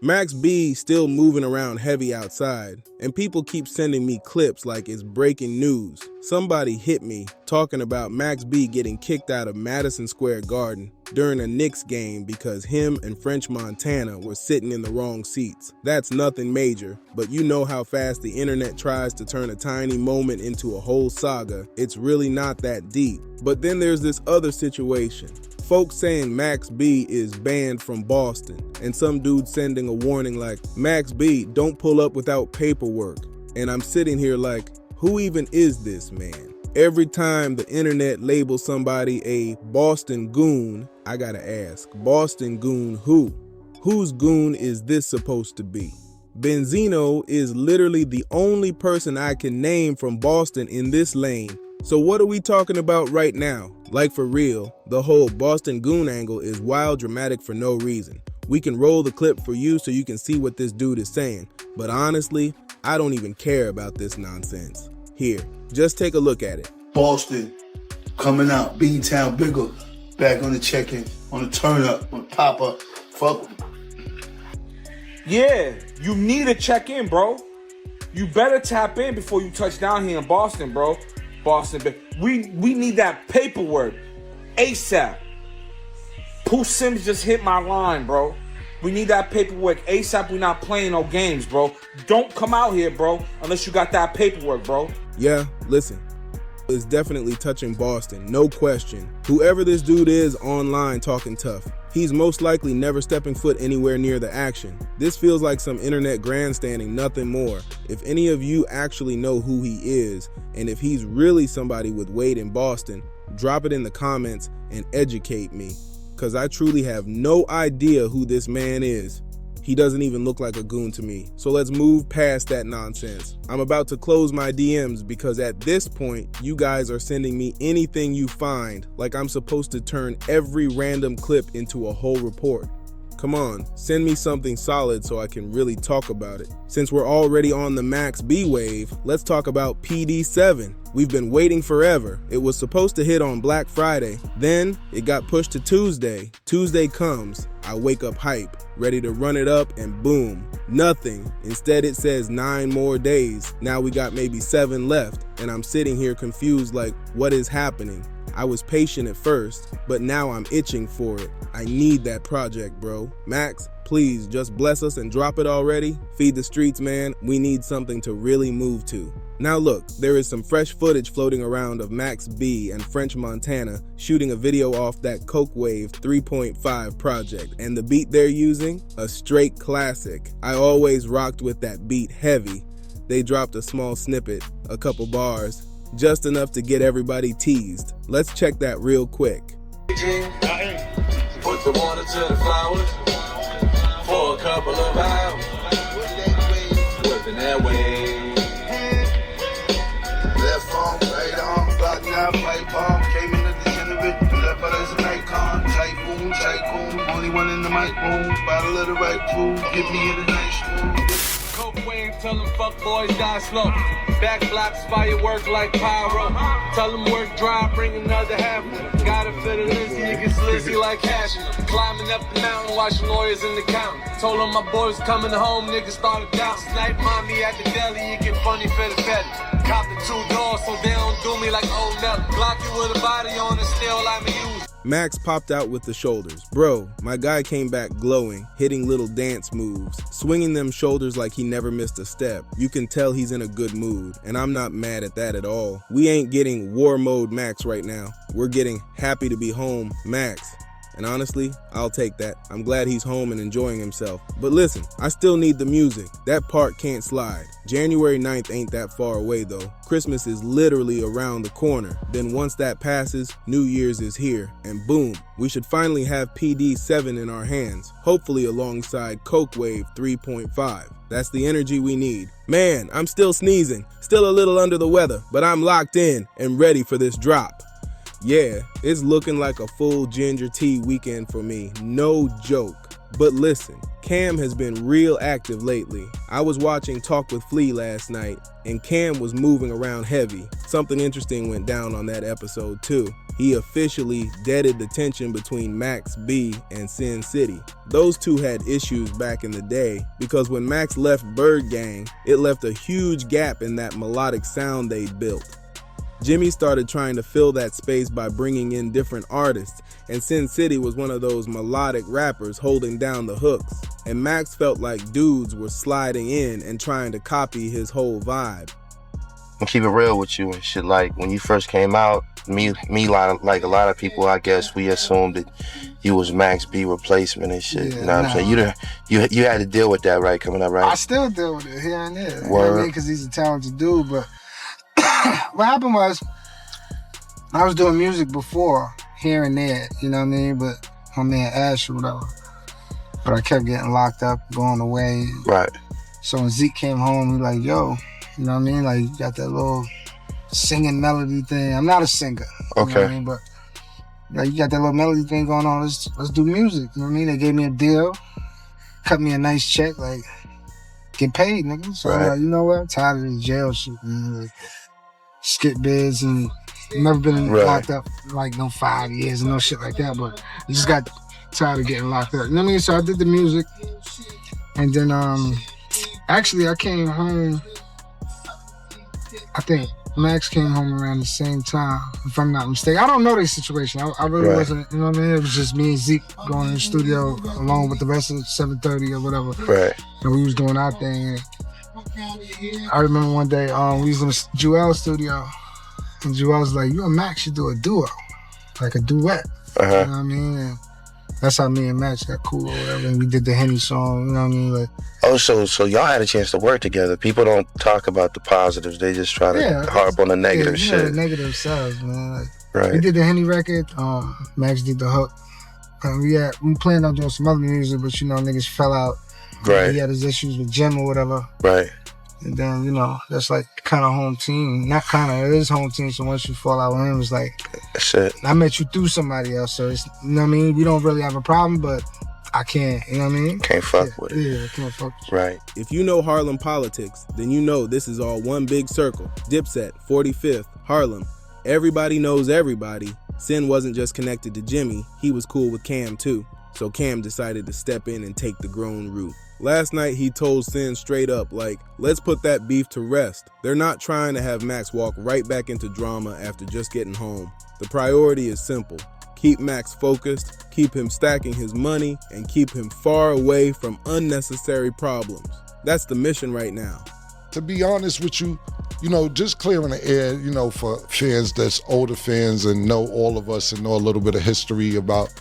Max B still moving around heavy outside, and people keep sending me clips like it's breaking news. Somebody hit me talking about Max B getting kicked out of Madison Square Garden during a Knicks game because him and French Montana were sitting in the wrong seats. That's nothing major, but you know how fast the internet tries to turn a tiny moment into a whole saga. It's really not that deep. But then there's this other situation. Folks saying Max B is banned from Boston, and some dude sending a warning like, Max B, don't pull up without paperwork. And I'm sitting here like, who even is this man? Every time the internet labels somebody a Boston goon, I gotta ask, Boston goon who? Whose goon is this supposed to be? Benzino is literally the only person I can name from Boston in this lane. So what are we talking about right now? Like for real, the whole Boston Goon angle is wild dramatic for no reason. We can roll the clip for you so you can see what this dude is saying, but honestly, I don't even care about this nonsense. Here, just take a look at it. Boston, coming out, B-Town bigger, back on the check-in, on the turn-up, on the pop-up, fuck. Yeah, you need to check in, bro. You better tap in before you touch down here in Boston, bro. Boston, we need that paperwork ASAP. Pooh Sims just hit my line, bro. We need that paperwork ASAP. We're not playing no games, bro. Don't come out here, bro, unless you got that paperwork, bro. Yeah, listen. It's definitely touching Boston, no question. Whoever this dude is online talking tough, he's most likely never stepping foot anywhere near the action. This feels like some internet grandstanding, nothing more. If any of you actually know who he is, and if he's really somebody with weight in Boston, drop it in the comments and educate me, because I truly have no idea who this man is. He doesn't even look like a goon to me. So let's move past that nonsense. I'm about to close my DMs because at this point, you guys are sending me anything you find, like I'm supposed to turn every random clip into a whole report. Come on, send me something solid so I can really talk about it. Since we're already on the Max B wave, let's talk about PD7. We've been waiting forever. It was supposed to hit on Black Friday. Then it got pushed to Tuesday. Tuesday comes, I wake up hype, ready to run it up, and boom, nothing. Instead it says 9 more days. Now we got maybe 7 left, and I'm sitting here confused like, what is happening? I was patient at first, but now I'm itching for it. I need that project, bro. Max, please just bless us and drop it already. Feed the streets, man. We need something to really move to. Now look, there is some fresh footage floating around of Max B and French Montana shooting a video off that Cokewave 3.5 project, and the beat they're using, a straight classic. I always rocked with that beat heavy. They dropped a small snippet, a couple bars, just enough to get everybody teased. Let's check that real quick. Put the water to the flowers for a couple of hours. Whipping that way. Left arm, right arm, block now, right palm, came in the degenerate, left out as an icon, tycoon, only one in the mic room, bottle of the right crew, get me in the nice room. Cokewave, tell them fuck boys die slow. Back blocks, firework like pyro. Tell them work dry, bring another half. Gotta fit it in so you get slizzy like cash. Climbing up the mountain, watching lawyers in the county. Told them my boys coming home, niggas started down. Snipe mommy at the deli, you get funny for the petty. Cop the 2 doors so they don't do me like old Nelly. Block you with a body on it, still let me use. Max popped out with the shoulders. Bro, my guy came back glowing, hitting little dance moves, swinging them shoulders like he never missed a step. You can tell he's in a good mood, and I'm not mad at that at all. We ain't getting war mode Max right now. We're getting happy to be home Max. And honestly, I'll take that. I'm glad he's home and enjoying himself. But listen, I still need the music. That part can't slide. January 9th ain't that far away though. Christmas is literally around the corner. Then once that passes, New Year's is here. And boom, we should finally have PD7 in our hands. Hopefully alongside Cokewave 3.5. That's the energy we need. Man, I'm still sneezing. Still a little under the weather, but I'm locked in and ready for this drop. Yeah, it's looking like a full ginger tea weekend for me, no joke. But listen, Cam has been real active lately. I was watching Talk with Flea last night, and Cam was moving around heavy. Something interesting went down on that episode too. He officially deaded the tension between Max B and Sin City. Those two had issues back in the day because when Max left Bird Gang, it left a huge gap in that melodic sound they'd built. Jimmy started trying to fill that space by bringing in different artists, and Sin City was one of those melodic rappers holding down the hooks. And Max felt like dudes were sliding in and trying to copy his whole vibe. I'll keep it real with you and shit. Like when you first came out, me like a lot of people, I guess we assumed that you was Max B replacement and shit. Yeah, you know what I'm saying? You had to deal with that, right? Coming up, right? I still deal with it here and there. Word. You know what I mean? Because he's a talented dude. But what happened was, I was doing music before, here and there, you know what I mean? But my man Ash or whatever. But I kept getting locked up, going away. Right. So when Zeke came home, he like, yo, you know what I mean? Like, you got that little singing melody thing. I'm not a singer. You know what I mean? But like, you got that little melody thing going on. Let's do music. You know what I mean? They gave me a deal, cut me a nice check, like, get paid, nigga. So I'm like, you know what? I'm tired of this jail shit, man. Like, skip bids and never been locked up like no 5 years and no shit like that. But I just got tired of getting locked up. You know what I mean? So I did the music, and then actually I came home. I think Max came home around the same time, if I'm not mistaken. I don't know their situation. I really wasn't, you know what I mean? It was just me and Zeke going in the studio along with the rest of 730 or whatever. Right. And we was doing our thing. And I remember one day we was in the Jewel's studio, and Jewel was like, you and Max should do a duo, like a duet. You know what I mean? And that's how me and Max got cool or whatever. And we did the Henny song, you know what I mean? Like, oh, so y'all had a chance to work together. People don't talk about the positives. They just try to harp on the negative shit. Yeah, the negative sides, man. Like, right. We did the Henny record. Max did the hook. We planned on doing some other music, but, you know, niggas fell out. Right. He had his issues with Jim or whatever. Right. And then, you know, that's like kind of home team. Not kind of, it is home team. So once you fall out with him, it's like, that's it. I met you through somebody else. So it's, you know what I mean? We don't really have a problem, but I can't, you know what I mean? Can't fuck with it. Yeah, I can't fuck with it. Right. If you know Harlem politics, then you know this is all one big circle. Dipset, 45th, Harlem. Everybody knows everybody. Sin wasn't just connected to Jimmy, he was cool with Cam too. So Cam decided to step in and take the grown route. Last night he told Sin straight up, like, let's put that beef to rest. They're not trying to have Max walk right back into drama after just getting home. The priority is simple. Keep Max focused, keep him stacking his money, and keep him far away from unnecessary problems. That's the mission right now. To be honest with you, you know, just clearing the air, you know, for fans that's older fans and know all of us and know a little bit of history about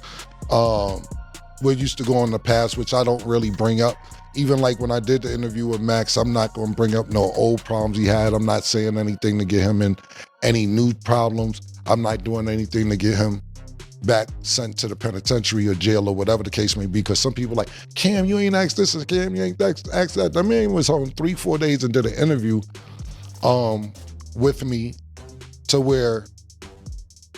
what used to go on in the past, which I don't really bring up. Even like when I did the interview with Max, I'm not going to bring up no old problems he had. I'm not saying anything to get him in any new problems. I'm not doing anything to get him back sent to the penitentiary or jail or whatever the case may be, because some people like, Cam, you ain't asked this, and Cam, you ain't asked that. That man was home 3-4 days and did an interview with me to where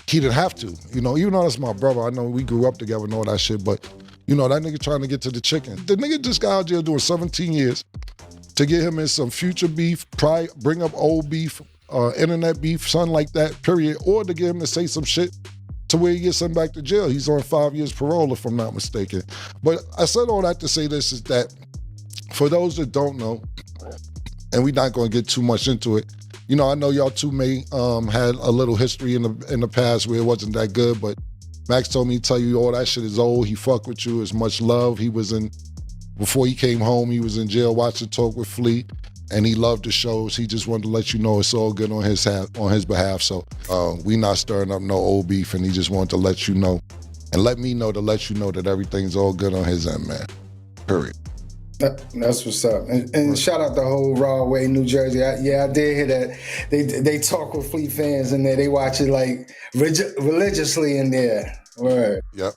he didn't have to. You know, even though that's my brother, I know we grew up together and all that shit, but you know, that nigga trying to get to the chicken. The nigga just got out there doing 17 years to get him in some future beef, bring up old beef, internet beef, something like that, period, or to get him to say some shit to where he gets sent back to jail. He's on 5 years parole, if I'm not mistaken. But I said all that to say this is that for those that don't know, and we're not gonna get too much into it, you know, I know y'all two may had a little history in the past where it wasn't that good, but Max told me to tell you all that shit is old. He fuck with you. It's much love. He was before he came home, he was in jail watching Talk with Flea, and he loved the shows. He just wanted to let you know it's all good on his behalf. So we not stirring up no old beef, and he just wanted to let you know, and let me know to let you know that everything's all good on his end, man. Period. That's what's up. And shout out the whole Raw Way, New Jersey. I did hear that. They talk with Fleet fans in there. They watch it like religiously in there. Word. Yep.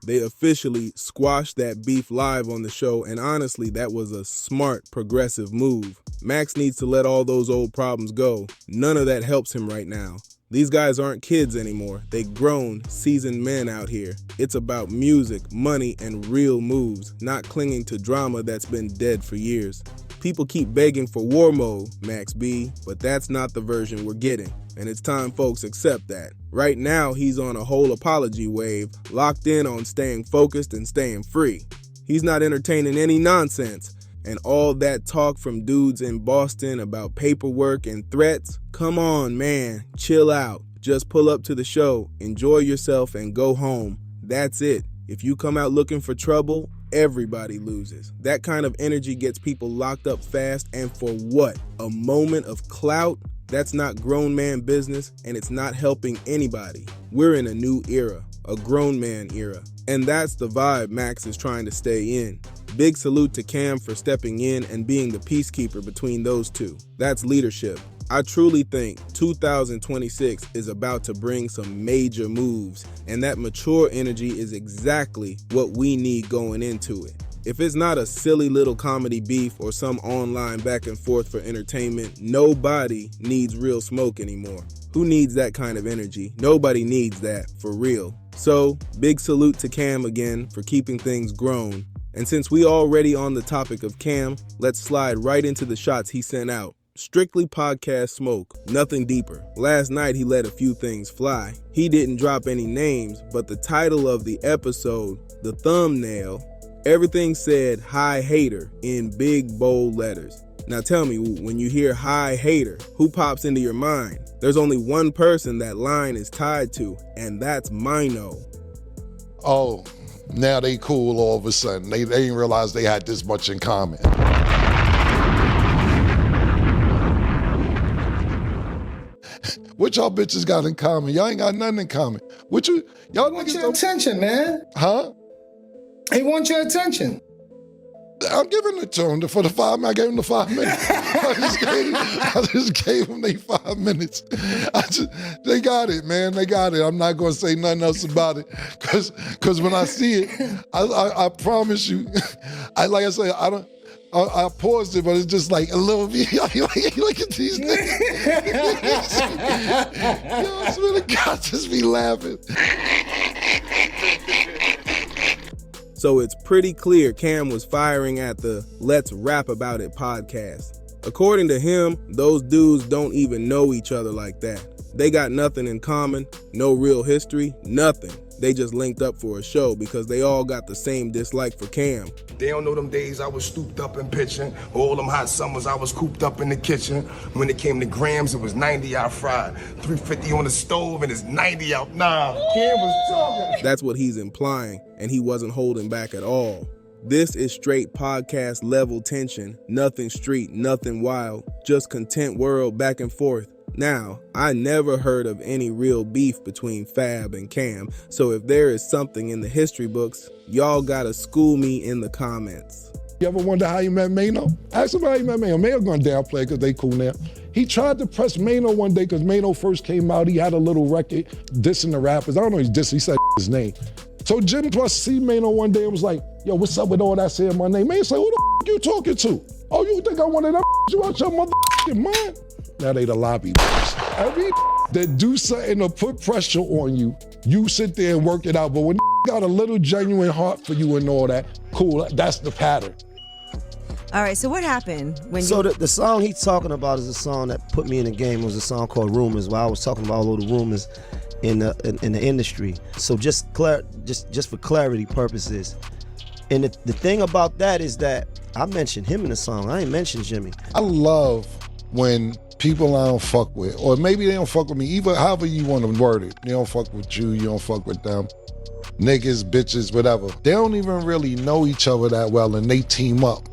They officially squashed that beef live on the show, and honestly, that was a smart, progressive move. Max needs to let all those old problems go. None of that helps him right now. These guys aren't kids anymore. They grown, seasoned men out here. It's about music, money, and real moves, not clinging to drama that's been dead for years. People keep begging for war mode, Max B, but that's not the version we're getting. And it's time folks accept that. Right now, he's on a whole apology wave, locked in on staying focused and staying free. He's not entertaining any nonsense. And all that talk from dudes in Boston about paperwork and threats, come on, man, chill out. Just pull up to the show, enjoy yourself, and go home. That's it. If you come out looking for trouble, everybody loses. That kind of energy gets people locked up fast, and for what? A moment of clout? That's not grown man business, and it's not helping anybody. We're in a new era, a grown man era. And that's the vibe Max is trying to stay in. Big salute to Cam for stepping in and being the peacekeeper between those two. That's leadership. I truly think 2026 is about to bring some major moves, and that mature energy is exactly what we need going into it. If it's not a silly little comedy beef or some online back and forth for entertainment, nobody needs real smoke anymore. Who needs that kind of energy? Nobody needs that, for real. So, big salute to Cam again for keeping things grown. And since we already on the topic of Cam, let's slide right into the shots he sent out. Strictly podcast smoke, nothing deeper. Last night he let a few things fly. He didn't drop any names, but the title of the episode, the thumbnail, everything said "Hi Hater" in big bold letters. Now tell me, when you hear "Hi Hater," who pops into your mind? There's only one person that line is tied to, and that's Maino. Oh, now they cool all of a sudden. They didn't realize they had this much in common. What y'all bitches got in common? Y'all ain't got nothing in common. Y'all Want niggas your don't... attention, man. Huh? He wants your attention. I'm giving it to him for the 5 minutes. I gave him the 5 minutes. I just gave him they 5 minutes. They got it, man. They got it. I'm not going to say nothing else about it. Because when I see it, I promise you, like I say, I paused it, but it's just like a little bit. Look at these niggas. Yo, I swear to God, just be laughing. So it's pretty clear Cam was firing at the Let's Rap About It podcast. According to him, those dudes don't even know each other like that. They got nothing in common, no real history, nothing. They just linked up for a show because they all got the same dislike for Cam. They don't know them days I was stooped up and pitching. All them hot summers I was cooped up in the kitchen. When it came to grams, it was 90 out fried. 350 on the stove and it's 90 out. Nah, Cam was talking. That's what he's implying, and he wasn't holding back at all. This is straight podcast level tension. Nothing street, nothing wild. Just content world back and forth. Now, I never heard of any real beef between Fab and Cam, so if there is something in the history books, y'all gotta school me in the comments. You ever wonder how you met Maino? Ask him how you met Maino. Maino gonna downplay because they cool now. He tried to press Maino one day because Maino first came out. He had a little record dissing the rappers. I don't know he's dissing, he said his name. So Jim Plus see Maino one day and was like, yo, what's up with all that saying my name? Maino said, who the you talking to? Oh, you think I wanted that you out your motherfucking mind? Now they the lobby. Every that do something to put pressure on you, you sit there and work it out. But when got a little genuine heart for you and all that, cool, that's the pattern. All right, so what happened when So the song he's talking about is a song that put me in the game. It was a song called Rumors, where I was talking about all the rumors in the industry. So just for clarity purposes. And the thing about that is that I mentioned him in the song. I ain't mentioned Jimmy. I love when people I don't fuck with, or maybe they don't fuck with me, either however you want to word it. They don't fuck with you don't fuck with them. Niggas, bitches, whatever. They don't even really know each other that well, and they team up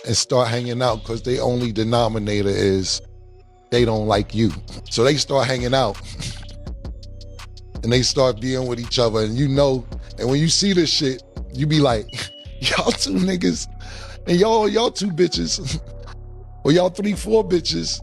and start hanging out because the only denominator is they don't like you. So they start hanging out and they start being with each other, and you know, and when you see this shit, you be like, y'all two niggas and y'all two bitches. Or y'all 3-4 bitches.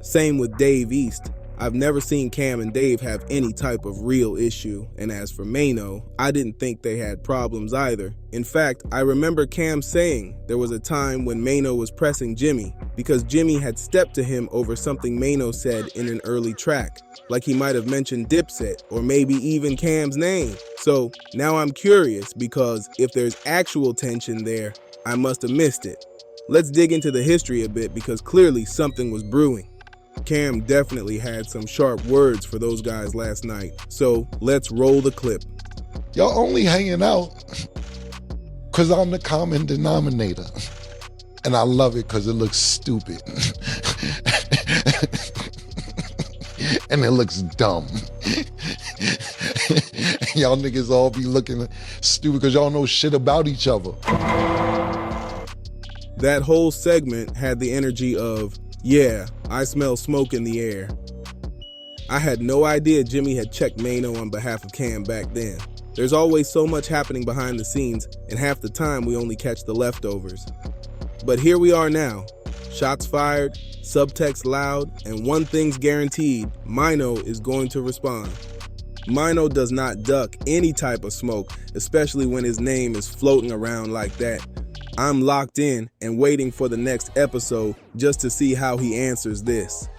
Same with Dave East. I've never seen Cam and Dave have any type of real issue, and as for Maino, I didn't think they had problems either. In fact, I remember Cam saying there was a time when Maino was pressing Jimmy. because Jimmy had stepped to him over something Maino said in an early track, like he might have mentioned Dipset or maybe even Cam's name. So now I'm curious, because if there's actual tension there, I must have missed it. Let's dig into the history a bit, because clearly something was brewing. Cam definitely had some sharp words for those guys last night, so let's roll the clip. Y'all only hanging out because I'm the common denominator. And I love it because it looks stupid. And it looks dumb. Y'all niggas all be looking stupid because y'all know shit about each other. That whole segment had the energy of, yeah, I smell smoke in the air. I had no idea Jimmy had checked Maino on behalf of Cam back then. There's always so much happening behind the scenes, and half the time we only catch the leftovers. But here we are now. Shots fired, subtext loud, and one thing's guaranteed: Maino is going to respond. Maino does not duck any type of smoke, especially when his name is floating around like that. I'm locked in and waiting for the next episode just to see how he answers this.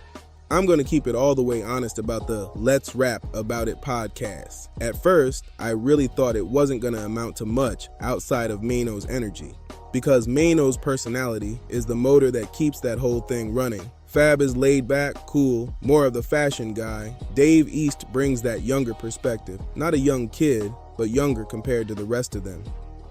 I'm going to keep it all the way honest about the Let's Rap About It podcast. At first, I really thought it wasn't going to amount to much outside of Maino's energy, because Maino's personality is the motor that keeps that whole thing running. Fab is laid back, cool, more of the fashion guy. Dave East brings that younger perspective. Not a young kid, but younger compared to the rest of them.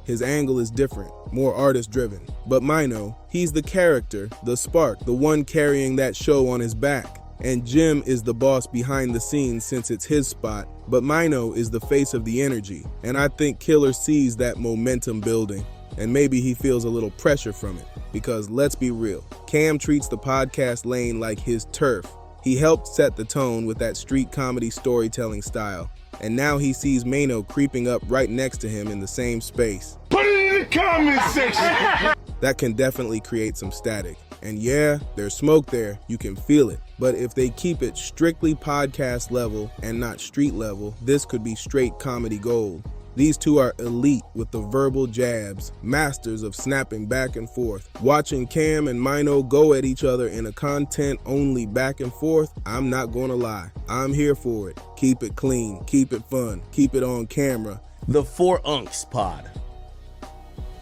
His angle is different, more artist-driven. But Maino, he's the character, the spark, the one carrying that show on his back. And Jim is the boss behind the scenes since it's his spot, but Maino is the face of the energy. And I think Killer sees that momentum building, and maybe he feels a little pressure from it. Because let's be real, Cam treats the podcast lane like his turf. He helped set the tone with that street comedy storytelling style. And now he sees Maino creeping up right next to him in the same space. Put it in the comment section. That can definitely create some static. And yeah, there's smoke there, you can feel it. But if they keep it strictly podcast level and not street level, this could be straight comedy gold. These two are elite with the verbal jabs, masters of snapping back and forth. Watching Cam and Maino go at each other in a content-only back and forth, I'm not gonna lie, I'm here for it. Keep it clean, keep it fun, keep it on camera. The 4 Unks pod.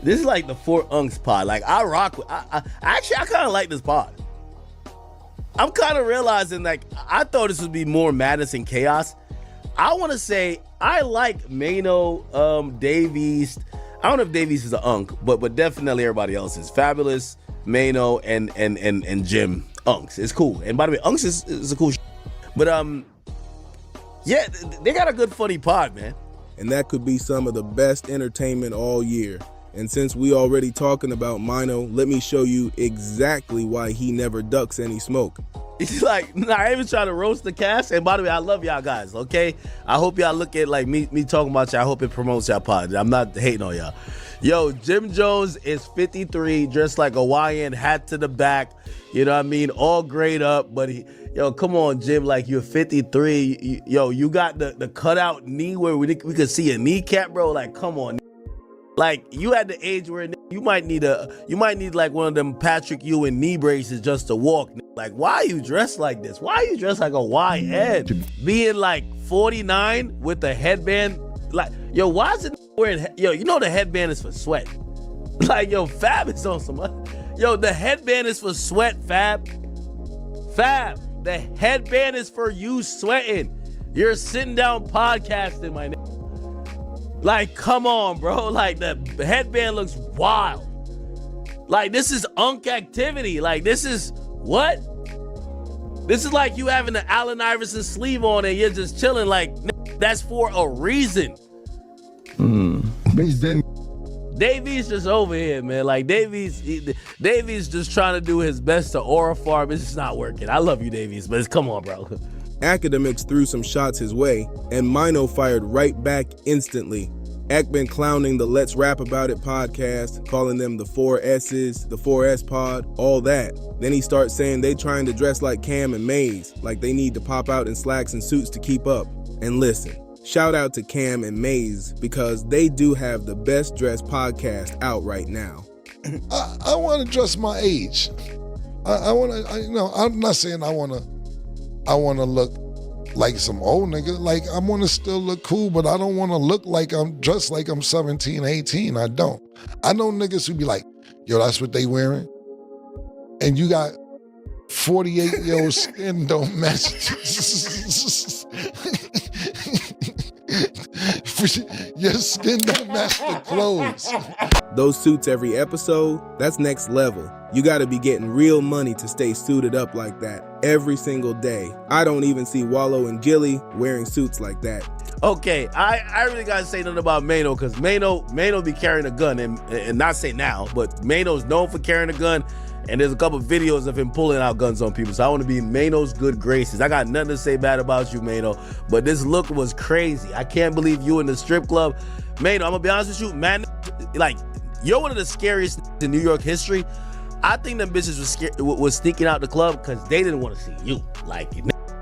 This is like the 4 Unks pod. Like, I rock with, I kind of like this pod. I'm kind of realizing, like, I thought this would be more madness and chaos. I want to say I like Maino, Dave East. I don't know if Dave East is an Unk, but definitely everybody else is. Fabulous, Maino, and Jim. Unks. It's cool. And by the way, Unks is a cool But, yeah, they got a good funny pod, man. And that could be some of the best entertainment all year. And since we already talking about Maino, let me show you exactly why he never ducks any smoke. It's like, I ain't even trying to roast the cast. And by the way, I love y'all guys, okay? I hope y'all look at like me talking about y'all. I hope it promotes y'all pod. I'm not hating on y'all. Yo, Jim Jones is 53, dressed like a Hawaiian, hat to the back. You know what I mean? All grayed up, but yo, come on, Jim, like you're 53. Yo, you got the cutout knee where we could see a kneecap, bro. Like, come on. Like, you at the age where you might need like one of them Patrick Ewing knee braces just to walk. Like, why are you dressed like this? Why are you dressed like a Hawaiian? Being like 49 with the headband. Like, yo, why is it wearing, yo, you know the headband is for sweat. Like, yo, Fab is on some, yo, the headband is for sweat, Fab. Fab, the headband is for you sweating. You're sitting down podcasting, my nigga. Like, come on, bro. Like, the headband looks wild. Like, this is Unk activity. Like, this is, what? This is like you having the Allen Iverson sleeve on and you're just chilling. Like, that's for a reason. Davies just over here, man. Like, Davies just trying to do his best to aura farm. It's just not working. I love you, Davies, but come on, bro. Academics threw some shots his way, and Maino fired right back instantly. Ak been clowning the Let's Rap About It podcast, calling them the 4 S's, the 4S pod, all that. Then he starts saying they trying to dress like Cam and Maze, like they need to pop out in slacks and suits to keep up. And listen, shout out to Cam and Maze, because they do have the best dressed podcast out right now. I want to dress my age. I want to, you know, I'm not saying I want to look like some old nigga. Like, I want to still look cool, but I don't want to look like I'm dressed like I'm 17, 18. I don't. I know niggas who be like, yo, that's what they wearing? And you got 48-year-old skin don't match. Your skin don't match the clothes. Those suits every episode, that's next level. You gotta be getting real money to stay suited up like that every single day. I don't even see Wallow and Gilly wearing suits like that. Okay, I really gotta say nothing about Maino, because Maino be carrying a gun, and not say now, but Maino's known for carrying a gun, and there's a couple videos of him pulling out guns on people. So I want to be in Maino's good graces. I got nothing to say bad about you, Maino, but this look was crazy. I can't believe you in the strip club. Maino, I'm gonna be honest with you, man, like, you're one of the scariest in New York history. I think them bitches was sneaking out the club because they didn't want to see you. Like,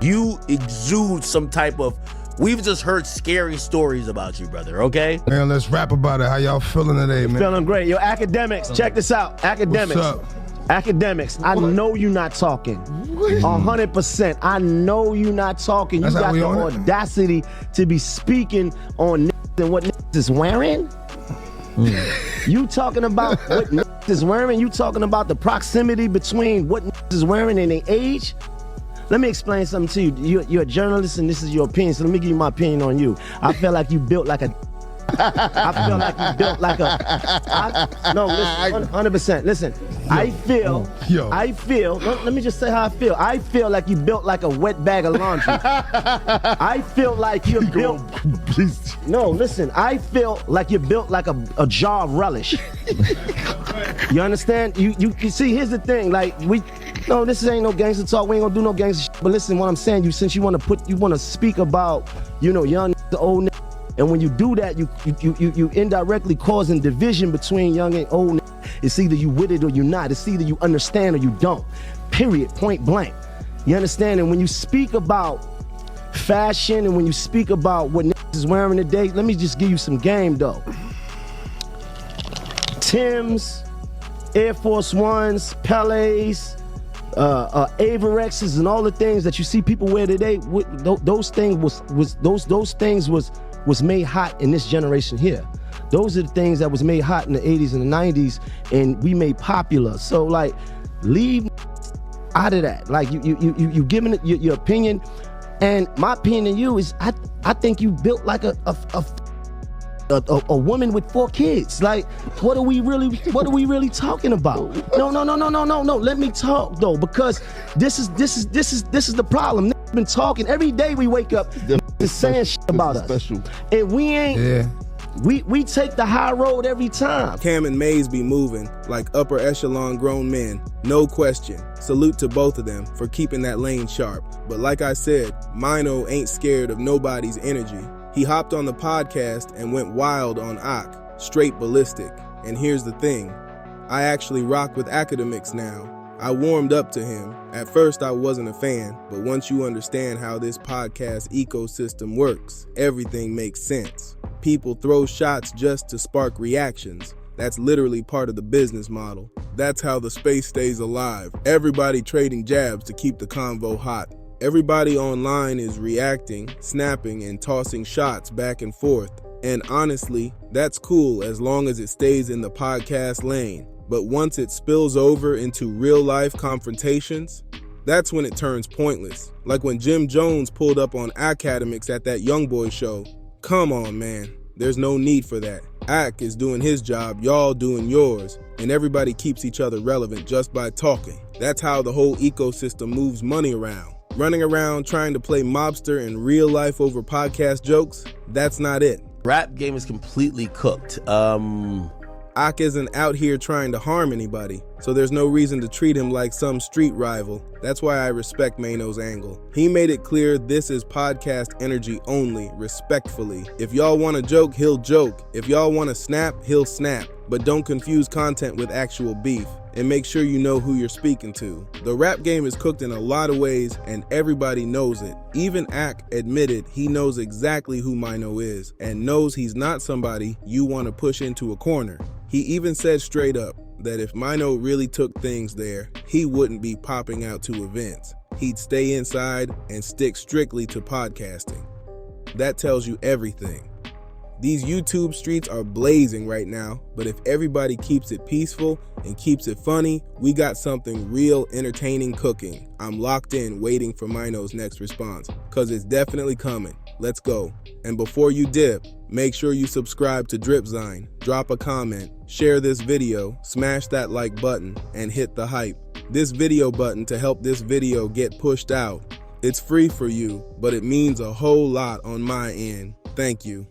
you exude some type of, we've just heard scary stories about you, brother, okay? Man, let's rap about it. How y'all feeling today, man? Feeling great. Yo, academics, check this out. Academics. What's up? Academics, I know you're not talking. 100%. I know you're not talking. You got the audacity to be speaking on and what is wearing? You talking about what is wearing? You talking about the proximity between what is wearing and their age? Let me explain something to you. You're a journalist and this is your opinion, so let me give you my opinion on you. I feel like you built like a I feel like you built like no, listen, 100%. Listen, I feel, let me just say how I feel. I feel like you built like a wet bag of laundry. I feel like you're built, no, listen, I feel like you're built like a jar of relish. You understand? You see, here's the thing, like, no, this ain't no gangster talk. We ain't gonna do no gangster shit. But listen, what I'm saying, since you want to speak about, you know, young, the old. And when you do that, you indirectly causing division between young and old. It's either you with it or you're not. It's either you understand or you don't. Period. Point blank. You understand? And when you speak about fashion and when you speak about what is wearing today, let me just give you some game though. Timbs, Air Force Ones, Pelés, Avirexes, and all the things that you see people wear today. Those things was made hot in this generation here. Those are the things that was made hot in the 80s and the 90s, and we made popular. So, like, leave out of that. Like, you giving it your opinion, and my opinion to you is I think you built like a woman with 4 kids. Like, what are we really talking about? No. Let me talk though, because this is the problem. Been talking every day. We wake up saying shit about us, and we ain't. Yeah. We take the high road every time. Cam and Maze be moving like upper echelon grown men, no question. Salute to both of them for keeping that lane sharp. But like I said, Maino ain't scared of nobody's energy. He hopped on the podcast and went wild on Ak, straight ballistic. And here's the thing, I actually rock with academics now. I warmed up to him. At first I wasn't a fan, but once you understand how this podcast ecosystem works, everything makes sense. People throw shots just to spark reactions. That's literally part of the business model. That's how the space stays alive. Everybody trading jabs to keep the convo hot. Everybody online is reacting, snapping, and tossing shots back and forth. And honestly, that's cool as long as it stays in the podcast lane. But once it spills over into real-life confrontations, that's when it turns pointless. Like when Jim Jones pulled up on academics at that Youngboy show. Come on, man. There's no need for that. Ak is doing his job, y'all doing yours, and everybody keeps each other relevant just by talking. That's how the whole ecosystem moves money around. Running around trying to play mobster in real life over podcast jokes, that's not it. Rap game is completely cooked. Ak isn't out here trying to harm anybody, so there's no reason to treat him like some street rival. That's why I respect Maino's angle. He made it clear this is podcast energy only, respectfully. If y'all want to joke, he'll joke. If y'all want to snap, he'll snap. But don't confuse content with actual beef, and make sure you know who you're speaking to. The rap game is cooked in a lot of ways, and everybody knows it. Even Ak admitted he knows exactly who Maino is, and knows he's not somebody you want to push into a corner. He even said straight up, that if Maino really took things there, he wouldn't be popping out to events. He'd stay inside and stick strictly to podcasting. That tells you everything. These YouTube streets are blazing right now, but if everybody keeps it peaceful and keeps it funny, we got something real entertaining cooking. I'm locked in waiting for Maino's next response, cause it's definitely coming. Let's go. And before you dip, make sure you subscribe to Dripzine, drop a comment, share this video, smash that like button, and hit the hype. This video button to help this video get pushed out. It's free for you, but it means a whole lot on my end. Thank you.